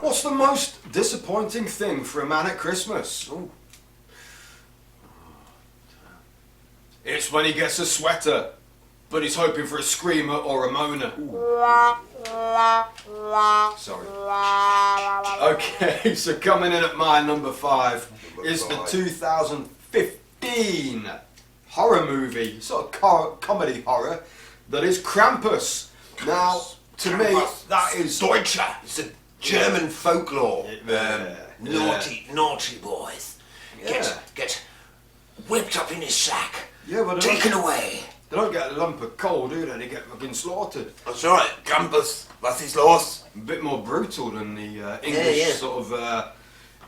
What's the most disappointing thing for a man at Christmas? Ooh. It's when he gets a sweater, but he's hoping for a screamer or a moaner. Sorry. Okay, so coming in at my number 5 is the 2015 horror movie, sort of comedy horror, that is Krampus. Now, to me, that is... Deutsche. It's a German folklore. Naughty boys. Get whipped up in his sack. Yeah, but taken away. They don't get a lump of coal, do they? They get fucking slaughtered. That's right. Krampus. Was ist los? A bit more brutal than the English sort of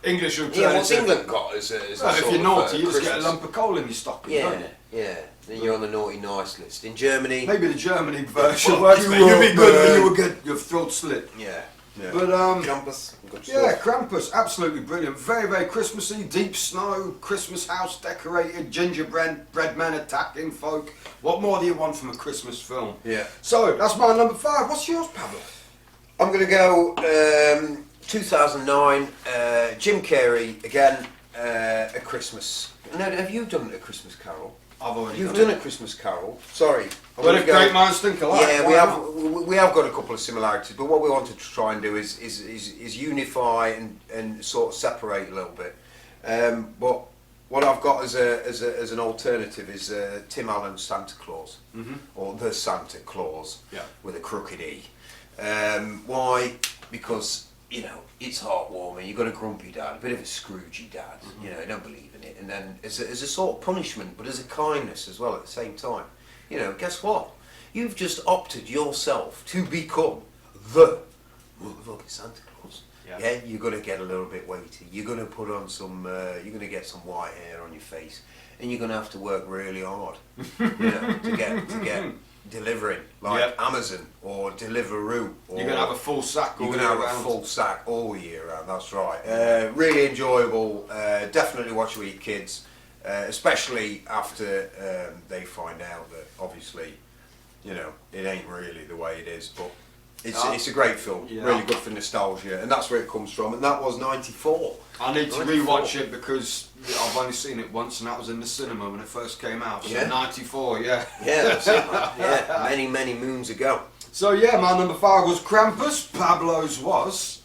English alternative. Yeah, what's England got as a well, if you're naughty, you just get a lump of coal in your stocking, don't you? Yeah. Then you're on the naughty nice list. In Germany... Maybe the Germany version works, but you'd be good when you would get your throat slit. Yeah. But Krampus, good stuff. yeah, Krampus, absolutely brilliant. Very, very Christmassy. Deep snow, Christmas house decorated, gingerbread men attacking folk. What more do you want from a Christmas film? Yeah. So that's my number 5. What's yours, Pablo? I'm going to go 2009. Jim Carrey again. A Christmas. No, have you done A Christmas Carol? I've already You've done A Christmas Carol. Sorry. Well, if great minds think alike. Yeah, we have got a couple of similarities, but what we wanted to try and do is unify and sort of separate a little bit. But what I've got as an alternative is Tim Allen's Santa Claus, or The Santa Claus, with a crooked E. Why? Because it's heartwarming. You've got a grumpy dad, a bit of a Scroogey dad. You don't believe in it, and then as a sort of punishment, but as a kindness as well at the same time. Guess what? You've just opted yourself to become the motherfucking Santa Claus. Yeah, you're gonna get a little bit weighty. You're gonna put on some. You're gonna get some white hair on your face, and you're gonna have to work really hard. To get delivering like Amazon or Deliveroo. Or you're gonna have a full sack. You're gonna have a full sack all year round. That's right. Really enjoyable. Definitely watch with your kids, especially after they find out that obviously, it ain't really the way it is. But it's a great film. Really good for nostalgia, and that's where it comes from. And that was '94. I need to rewatch it because I've only seen it once, and that was in the cinema when it first came out. So '94, Yeah, that's it, man. Yeah, many moons ago. So yeah, my number 5 was Krampus. Pablo's was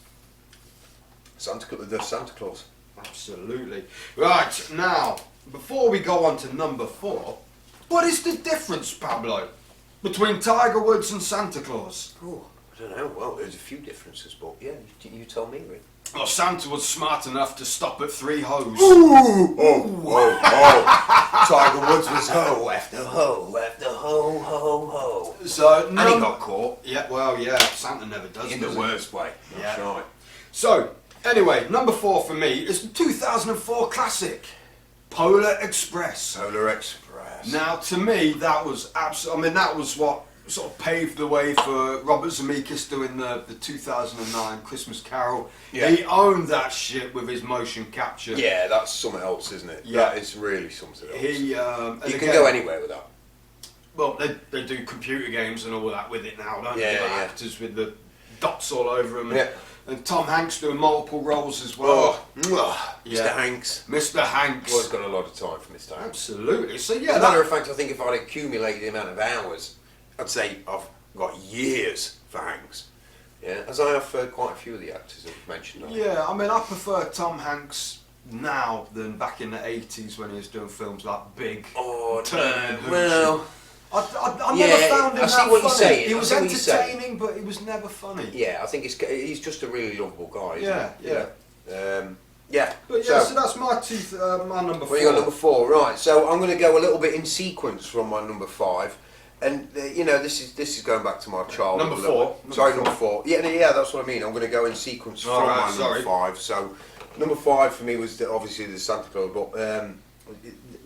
The Santa Claus. Absolutely. Right, now, before we go on to number 4, what is the difference, Pablo, between Tiger Woods and Santa Claus? Oh, I don't know. Well, there's a few differences, but yeah, you tell me, Rick. Well, Santa was smart enough to stop at 3 hoes. Oh. Tiger Woods was ho after ho after ho. So, and he got caught. Yeah, well, Santa never does. In the worst way. That's right. So, anyway, number 4 for me is the 2004 classic, Polar Express. Polar Express. Now, to me, that was that was what sort of paved the way for Robert Zemeckis doing the 2009 Christmas Carol. Yeah. He owned that shit with his motion capture. Yeah, that's something else, isn't it? Yeah. That is really something else. You can go anywhere with that. Well, they do computer games and all that with it now, don't they? Yeah. Actors with the dots all over them. Yeah. And Tom Hanks doing multiple roles as well. Mr. Hanks. Mr. Hanks. Well, got a lot of time for Mr. Hanks. Absolutely. So yeah. As a matter of fact, I think if I'd accumulated the amount of hours, I'd say I've got years for Hanks. Yeah, as I have for quite a few of the actors I've mentioned. Yeah, I prefer Tom Hanks now than back in the 80s when he was doing films like Big. Well, I never found him I see what you're saying. He was entertaining, but he was never funny. Yeah, I think he's just a really lovable guy. Isn't he? Yeah. But so that's my number 4. Well, you got number 4, right? So I'm going to go a little bit in sequence from my number 5, and this is going back to my childhood. Number 4. Sorry, number 4. Yeah, that's what I mean. I'm going to go in sequence from my number 5. So number 5 for me was obviously the Santa Claus, but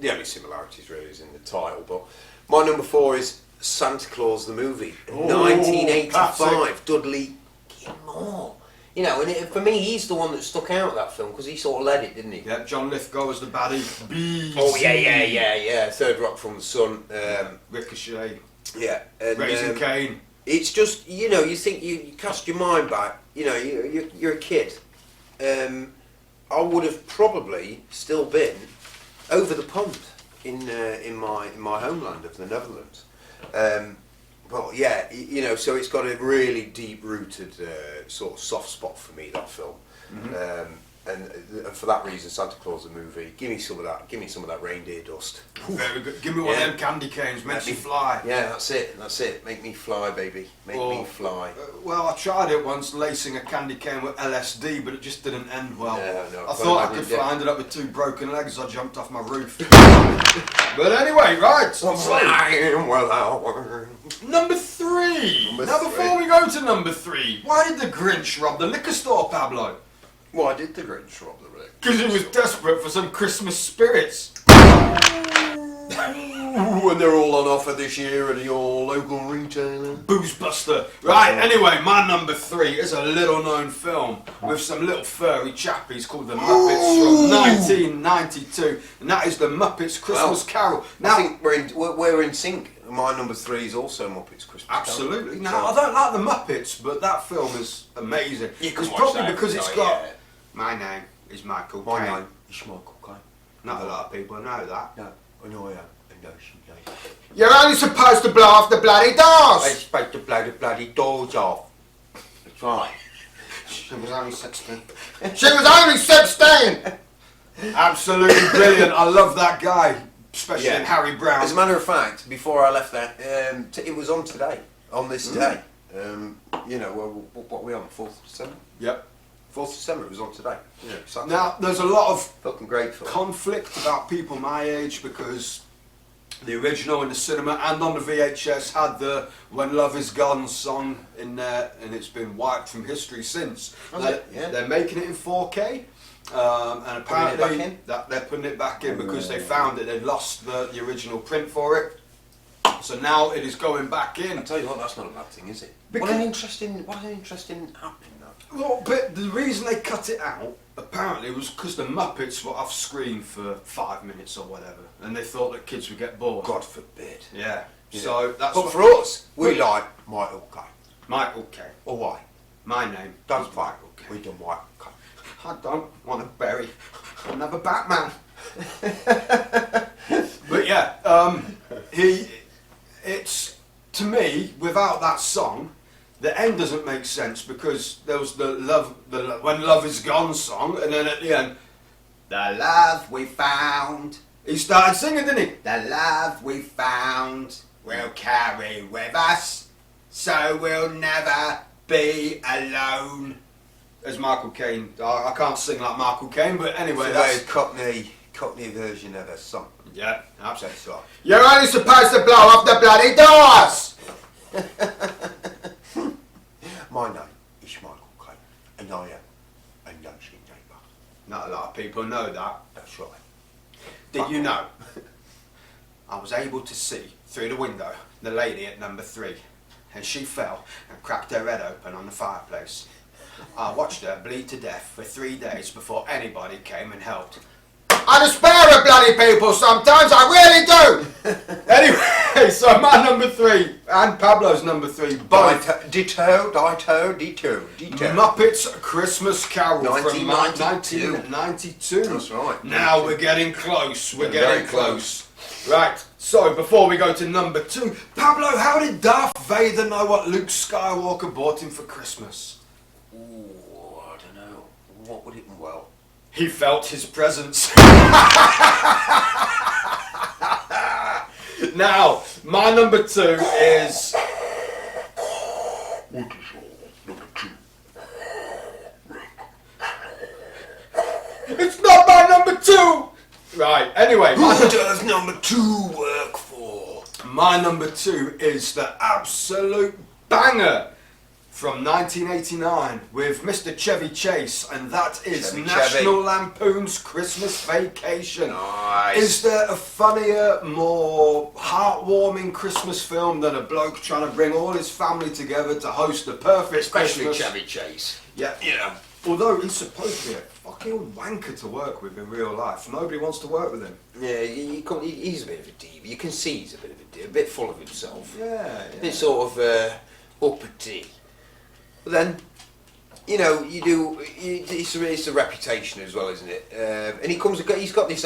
the only similarities really is in the title. But my number 4 is Santa Claus the movie, 1985. Classic. Dudley Gilmour. And for me, he's the one that stuck out of that film because he sort of led it, didn't he? Yeah, John Lithgow was the baddie. Bees. Oh yeah. Third Rock from the Sun. Ricochet. Yeah. And, Raising Caine. It's just, you know, you think you cast your mind back. You know, you're a kid. I would have probably still been over the pond in my homeland of the Netherlands. But yeah, you know, so it's got a really deep-rooted sort of soft spot for me, that film. And for that reason, Santa Claus the movie. Give me some of that. Give me some of that reindeer dust. Very good. Give me one of them candy canes. Makes you fly. Yeah, that's it. That's it. Make me fly, baby. Make me fly. Well, I tried it once, lacing a candy cane with LSD, but it just didn't end well. No, I thought I could fly. I ended up with 2 broken legs. I jumped off my roof. But anyway, right. Number 3. Now, before we go to number 3, why did the Grinch rob the liquor store, Pablo? Why did the Grinch rob the liquor? Because he was desperate for some Christmas spirits. When they're all on offer this year at your local retailer. Boozbuster. Right, anyway, my number 3 is a little known film with some little furry chappies called The Muppets from 1992. And that is The Muppets Christmas Carol. Now, I think we're in sync. My number 3 is also Muppets Christmas Carol. Absolutely. Now, I don't like The Muppets, but that film is amazing. It's probably because it's got... Yeah. My name is Michael Caine. My name is Michael Caine. Not a lot of people know that. No, I know I am. You're only supposed to blow off the bloody doors! I'm supposed to blow the bloody doors off. That's right. She was only 16. She was only 16! Absolutely brilliant. I love that guy, especially in Harry Brown. As a matter of fact, before I left that, it was on today, on this day. You know, what are we on, 4th of December? Yep. 4th of December, it was on today. Yeah, now, there's a lot of fucking great film. Conflict about people my age because the original in the cinema and on the VHS had the When Love Is Gone song in there, and it's been wiped from history since. They're making it in 4K, and apparently they're putting it back in because they found that they'd lost the original print for it. So now it is going back in. I tell you what, that's not a bad thing, is it? What an interesting happening, though. Well, but the reason they cut it out apparently was because the Muppets were off screen for 5 minutes or whatever, and they thought that kids would get bored. God forbid. Yeah. So that's. But for us, we like Michael Caine. Michael Caine. Or why? My name. Don't Michael Caine. We don't Michael Caine. I don't want to bury another Batman. But yeah, it's to me without that song. The end doesn't make sense because there was the When Love Is Gone song, and then at the end, the love we found. He started singing, didn't he? The love we found will carry with us, so we'll never be alone. As Michael Caine, I can't sing like Michael Caine, but anyway, that's a Cockney version of a song. Yeah, absolutely. So. You're only supposed to blow off the bloody doors. My name is Michael Caine, and I am a nosy neighbour. Not a lot of people know that. That's right. Did you know? I was able to see through the window the lady at number 3, and she fell and cracked her head open on the fireplace. I watched her bleed to death for 3 days before anybody came and helped. I despair of bloody people sometimes, I really do! Anyway, so my number 3 and Pablo's number 3 both. Ditto. Muppets Christmas Carol 1992. from 1992. That's right. Now we're getting close, we're getting close. Right, so before we go to number 2, Pablo, how did Darth Vader know what Luke Skywalker bought him for Christmas? Ooh, I don't know. What would it, well... He felt his presence. Now, my number 2 is... What is your number 2? It's not my number 2! Right, anyway. Who does number 2 work for? My number 2 is the absolute banger from 1989 with Mr. Chevy Chase, and that is National Lampoon's Christmas Vacation. Nice. Is there a funnier, more heartwarming Christmas film than a bloke trying to bring all his family together to host the perfect Christmas? Chevy Chase. Yeah. Although he's supposed to be a fucking wanker to work with in real life. Nobody wants to work with him. Yeah, he's a bit of a diva. You can see he's a bit full of himself. Yeah. Bit sort of uppity. But then, you know, it's a reputation as well, isn't it? And he's got this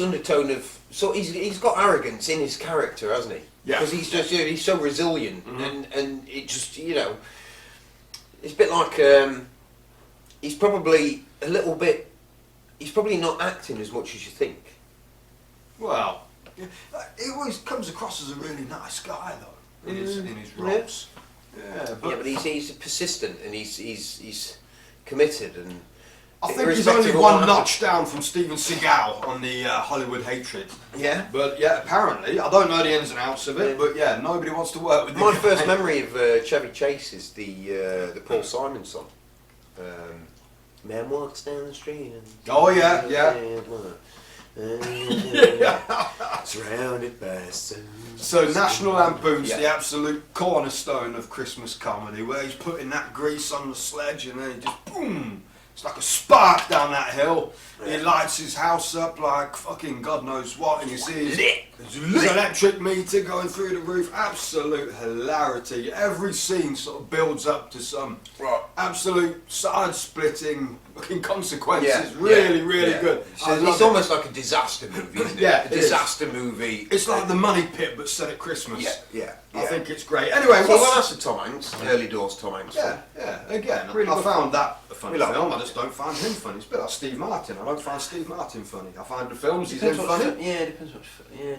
undertone of, so he's got arrogance in his character, hasn't he? Yeah. Because he's so resilient, and it just, you know, it's a bit like he's probably not acting as much as you think. Well, he always comes across as a really nice guy, though, in his roles. Yeah, but he's persistent, and he's committed, and I think he's only one notch down from Steven Seagal on the Hollywood hatred. Yeah. But yeah, apparently, I don't know the ins and outs of it, but yeah, nobody wants to work with him. My first memory of Chevy Chase is the Paul Simon song. Man walks down the street and... Oh yeah, yeah. Surrounded by sun. So National Lampoon's the absolute cornerstone of Christmas comedy, where he's putting that grease on the sledge and then he just boom, it's like a spark down that hill. He lights his house up like fucking God knows what, and you see his electric meter going through the roof. Absolute hilarity. Every scene sort of builds up to some absolute side-splitting fucking consequences. Really good. It's almost like a disaster movie, isn't it? Yeah, a disaster movie. It's like the Money Pit, but set at Christmas. Yeah. I think it's great. Anyway, well, that's the Tom Hanks, early doors Tom Hanks. Yeah. Again, really I found that a funny film. I just don't find him funny. It's a bit like Steve Martin. I don't find Steve Martin funny. I find the films he's in funny. Depends what film.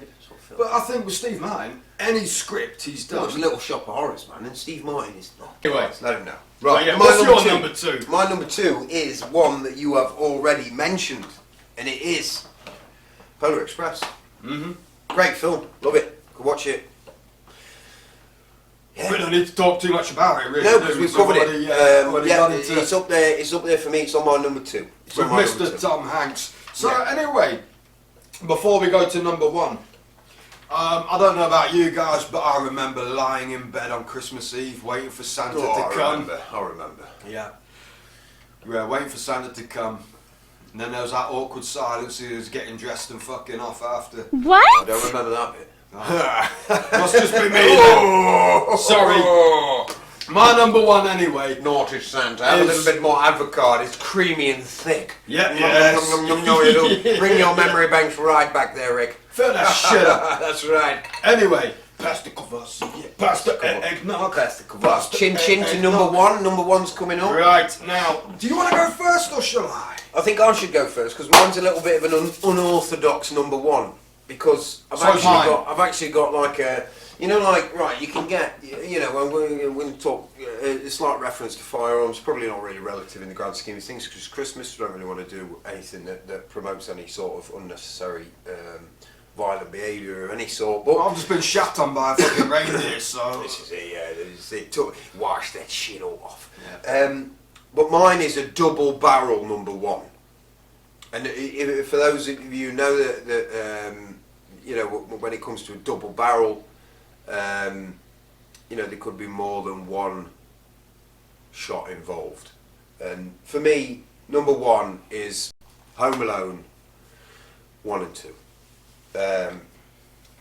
But I think with Steve Martin, any script he's done. Well, it's Little Shop of Horrors, man, and Steve Martin is not. Anyway, let him know. Right, yeah, what's your number two? My number two is one that you have already mentioned, and it is Polar Express. Great film, love it. Go watch it. Yeah. We don't need to talk too much about it, really. No, because we've covered it. It's up there. It's up there for me. It's on my number two. With Mr. Tom Hanks. So anyway, before we go to number one, I don't know about you guys, but I remember lying in bed on Christmas Eve waiting for Santa to come. I remember. Yeah. Waiting for Santa to come. And then there was that awkward silence. He was getting dressed and fucking off after. What? I don't remember that bit. Must just be me then. Sorry. My number one anyway. Naughty Santa. Have a little bit more avocado. It's creamy and thick. Yes. It'll bring your memory banks right back there, Rick. Fill that shit up. That's right. Anyway, pass the covers. Pass the eggnog. Pass the covers. Chin to number one. Number one's coming up. Right, now, do you want to go first or shall I? I think I should go first because mine's a little bit of an unorthodox number one. Because I've actually got like a, you know, like, right, you can get, you know, when we talk, a slight reference to firearms, probably not really relative in the grand scheme of things, because Christmas, we don't really want to do anything that promotes any sort of unnecessary violent behaviour of any sort. But I've just been shat on by a fucking reindeer, so... This is it, wash that shit off. Yeah. But mine is a double barrel number one. And for those of you who know that you know, when it comes to a double barrel, you know, there could be more than one shot involved. And for me, number one is Home Alone 1 and 2.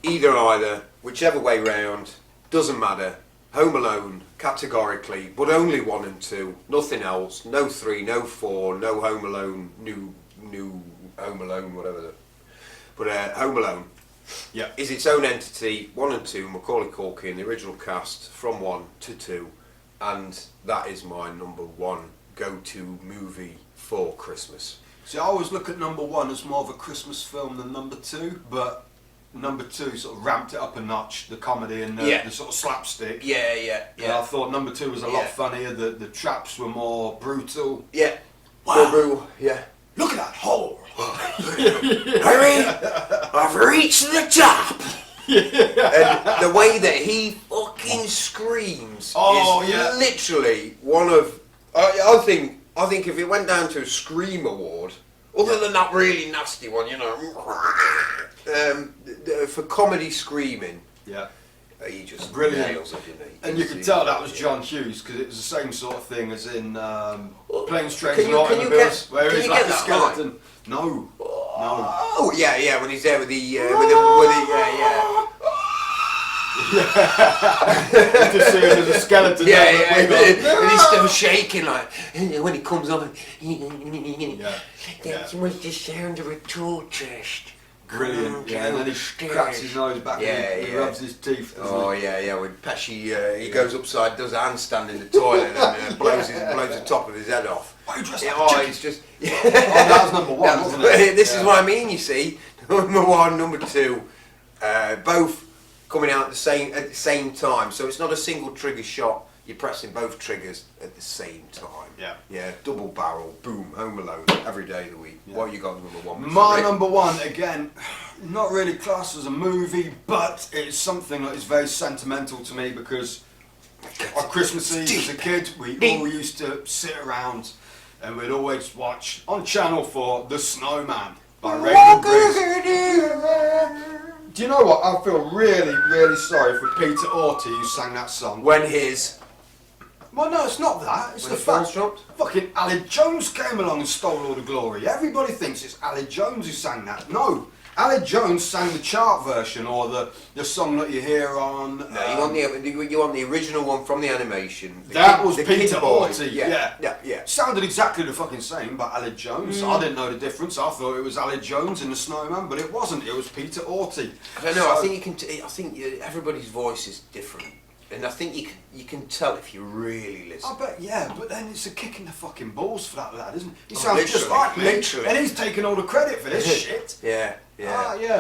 Either, whichever way round, doesn't matter. Home Alone, categorically, but only 1 and 2, nothing else. No 3, no 4, no Home Alone, new Home Alone, whatever. But Home Alone is its own entity. 1 and 2, Macaulay Culkin, the original cast, from 1 to 2, and that is my number one go-to movie for Christmas. See, I always look at number one as more of a Christmas film than number two, but number two sort of ramped it up a notch, the comedy and the sort of slapstick. Yeah. I thought number two was a lot funnier, the traps were more brutal. Yeah. Wow. More brutal, yeah. Look at that hole! Hurry! I've reached the top! And the way that he fucking screams is literally one of... I think if it went down to a Scream Award, other than that really nasty one, you know, for comedy screaming, he just nails it, didn't he? And you could tell that was John Hughes, because it was the same sort of thing as in Planes, Trains and Automobiles, where he's like a skeleton. Line? No. Oh yeah, when he's there with the Just seeing as a skeleton. And he's still shaking like when he comes up. That's when the sound of a tool chest. Brilliant. Yeah, and then he cracks his nose back and he rubs his teeth. When Pesci he goes upside, does a handstand in the toilet and blows the top of his head off. Why are you dressed It's just. that was number one, wasn't it? This is what I mean. You see, number one, number two, both coming out at the same time. So it's not a single trigger shot. You're pressing both triggers at the same time. Yeah. Double barrel, boom, Home Alone, every day of the week. What you got number one? My number one, again, not really classed as a movie, but it's something that is very sentimental to me because on Christmas Eve as a kid, we all used to sit around and we'd always watch on Channel 4 The Snowman by Ricky and Pablos. Do you know what? I feel really, really sorry for Peter Orty who sang that song. Well, no, it's not that. It's the fact fucking Aled Jones came along and stole all the glory. Everybody thinks it's Aled Jones who sang that. No, Aled Jones sang the chart version or the song that you hear on. No, you want the original one from the animation. That was Peter Orty. Yeah. Sounded exactly the fucking same, but Aled Jones. I didn't know the difference. I thought it was Aled Jones in the Snowman, but it wasn't. It was Peter Orty. I don't know. I think everybody's voice is different. And I think you can tell if you really listen. I bet, but then it's a kick in the fucking balls for that lad, isn't it? He sounds just like me, literally. And he's taking all the credit for this shit. Yeah.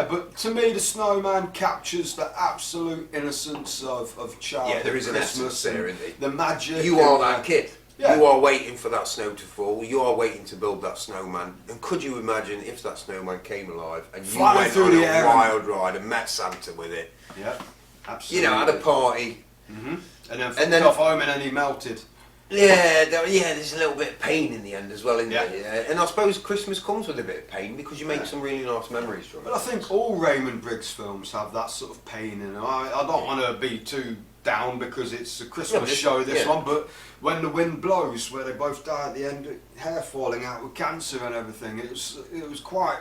But to me, the Snowman captures the absolute innocence of childhood. Yeah, there is an essence there, isn't there? The magic. You are that kid. Yeah. You are waiting for that snow to fall. You are waiting to build that snowman. And could you imagine if that snowman came alive and you went through the air wild ride and met Santa with it? Yeah, absolutely. At a party. Mm-hmm. And then off home and then he melted. There's a little bit of pain in the end as well, isn't there? Yeah. And I suppose Christmas comes with a bit of pain because you make some really nice memories from it. But I think all Raymond Briggs films have that sort of pain in them. I don't want to be too down because it's a Christmas show, this one, but When the Wind Blows, where they both die at the end, hair falling out with cancer and everything, it was quite...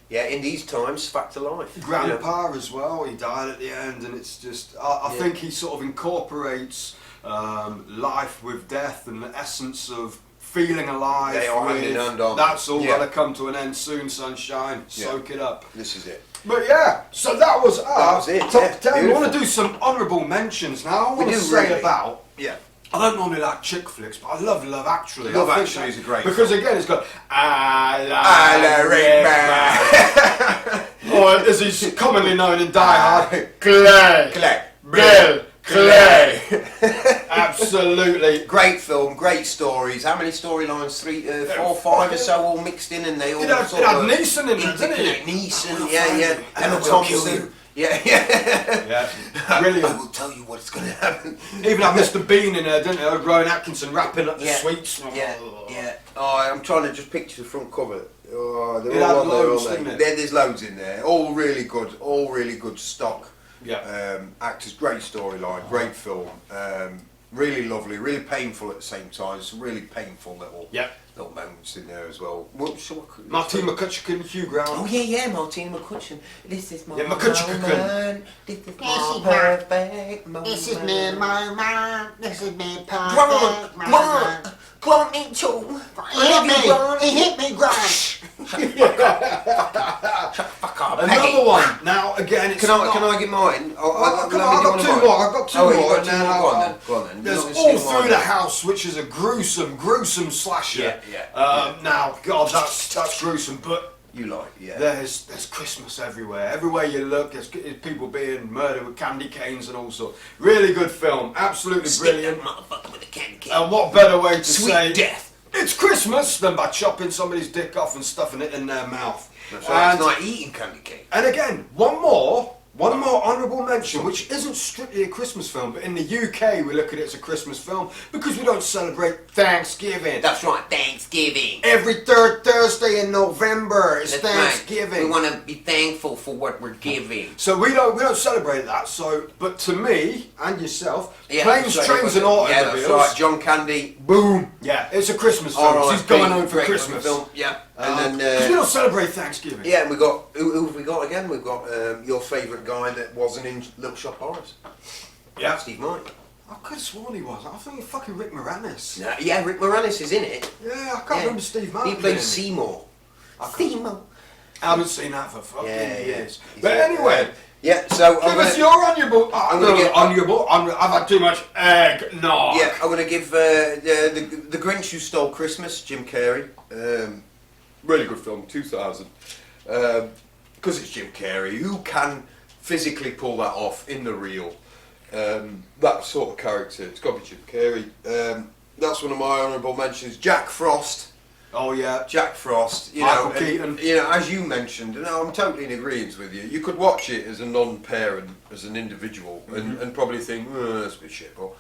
Yeah, in these times, fact of life. Grandpa as well, he died at the end, and it's just... I think he sort of incorporates life with death and the essence of feeling alive. They are handing hand on. That's all got to come to an end soon, sunshine. Soak it up. This is it. But so that was our top 10. We want to do some honourable mentions now. I want to say about... Yeah. I don't normally like chick flicks, but I love Love Actually. Love Actually is a great because film. Again, it's got I love Rick. Or as he's commonly known in Die Hard, Clay. Bill. Clay. Absolutely. Great film, great stories. How many storylines? 3, 4, 5 or so all mixed in, and they all it had Neeson in there, didn't it? Neeson, yeah. Emma Thompson. Yeah. Brilliant. I will tell you what's going to happen. Even had Mr. Bean in there, didn't it? Rowan Atkinson wrapping up the sweets. Yeah. Oh, I'm trying to just picture the front cover. Oh, it had loads, didn't it? There's loads in there. All really good stock. Yeah. Actors, great storyline, great film. Really lovely, really painful at the same time. Some really painful little moments in there as well. Martine McCutcheon and Hugh Grant. Oh yeah, Martine McCutcheon. This is my moment. This is my perfect moment. This is me moment. This is me perfect moment. Grant Mitchell. He hit me, Grant. Fuck up. Another one. Now again, it's can I get mine? I've got two more. Go on then. There's All Through the House, which is a gruesome slasher. Now, God, that's gruesome, but there's Christmas everywhere. Everywhere you look, there's people being murdered with candy canes and all sorts. Really good film, absolutely brilliant. Motherfucker with a candy cane. And what better way to say death? It's Christmas than by chopping somebody's dick off and stuffing it in their mouth. That's right. It's not eating candy cane. And again, one more honourable mention, which isn't strictly a Christmas film, but in the UK we look at it as a Christmas film because we don't celebrate Thanksgiving. That's right, Thanksgiving. Every third Thursday in November is Thanksgiving. Right. We want to be thankful for what we're giving. So we don't celebrate that. So, but to me and yourself, Planes, Trains and Automobiles. Yeah, that's right. John Candy. Boom. Yeah, it's a Christmas film. He's going home for Christmas. Film. Yeah. And Because we then don't celebrate Thanksgiving. yeah, and we got who have we got again? We've got your favourite guy that wasn't in Little Shop Horrors. Yeah. Steve Martin. I could have sworn he was. I think fucking Rick Moranis. Yeah, Rick Moranis is in it. Yeah, I can't remember Steve Martin. He played being in it. Seymour. Seymour. I haven't seen that for fucking years. He's But in- anyway, yeah. So give us your honourable. I'm gonna get- I've had too much egg. No. yeah, I'm going to give the Grinch Who Stole Christmas, Jim Carrey. Really good film, 2000. Because it's Jim Carrey. Who can physically pull that off in the reel? That sort of character. It's got to be Jim Carrey. That's one of my honourable mentions. Jack Frost. Oh yeah. Jack Frost, Michael Keaton. you know, as you mentioned, and I'm totally in agreement with you. You could watch it as a non-parent, as an individual, and probably think, that's a bit shit. But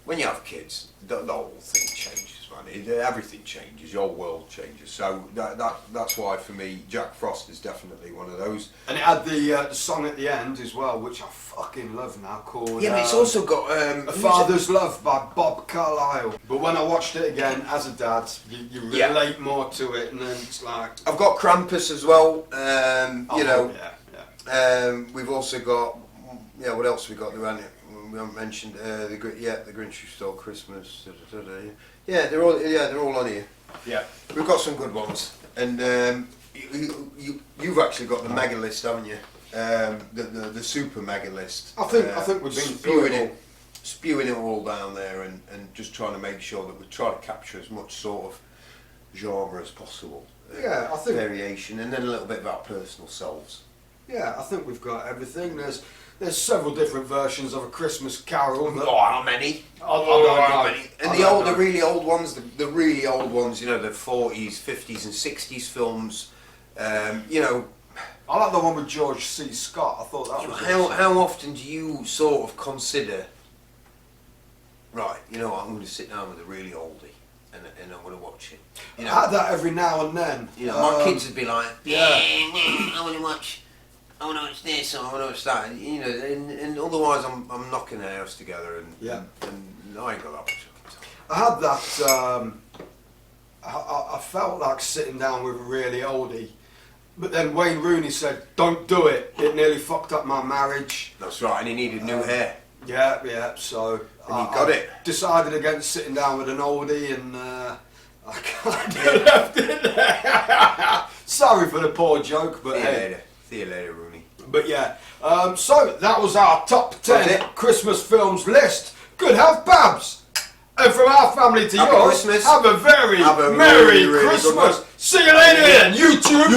when you have kids, the whole thing changes, man. Everything changes. Your world changes. So that's why for me, Jack Frost is definitely one of those. And it had the song at the end as well, which I fucking love now, called Yeah, but it's also got A Father's Love by Bob Carlyle. But when I watched it again as a dad, you relate more to it, and then it's like... I've got Krampus as well. You know, we've also got, what else we got? We haven't mentioned the Grinch Who Stole Christmas. Yeah, they're all on here. Yeah. We've got some good ones, and you've actually got the mega list, haven't you? The super mega list. I think we've been spewing it all down there, and just trying to make sure that we try to capture as much sort of genre as possible. Yeah, I think variation, and then a little bit about personal selves. Yeah, I think we've got everything. There's several different versions of A Christmas Carol. How many? Many. And the really old ones, the really old ones, you know, the 40s, 50s and 60s films, you know. I like the one with George C. Scott. I thought that was How often do you sort of consider, right, you know what, I'm going to sit down with a really oldie and I'm going to watch it. You know, I had that every now and then. You know, my kids would be like, I want to watch this. I want to watch that. You know, and otherwise I'm knocking the house together and I ain't got that much time. I had that. I felt like sitting down with a really oldie, but then Wayne Rooney said, "Don't do it. It nearly fucked up my marriage." That's right, and he needed new hair. Yeah. So I decided against sitting down with an oldie, and I kind of left it there. Sorry for the poor joke, but See you later, Rooney. But yeah, so that was our top 10 Christmas films list. Good health, Babs. And from our family to Happy yours, Christmas. have a very really Merry good Christmas. one. See you later then, YouTube.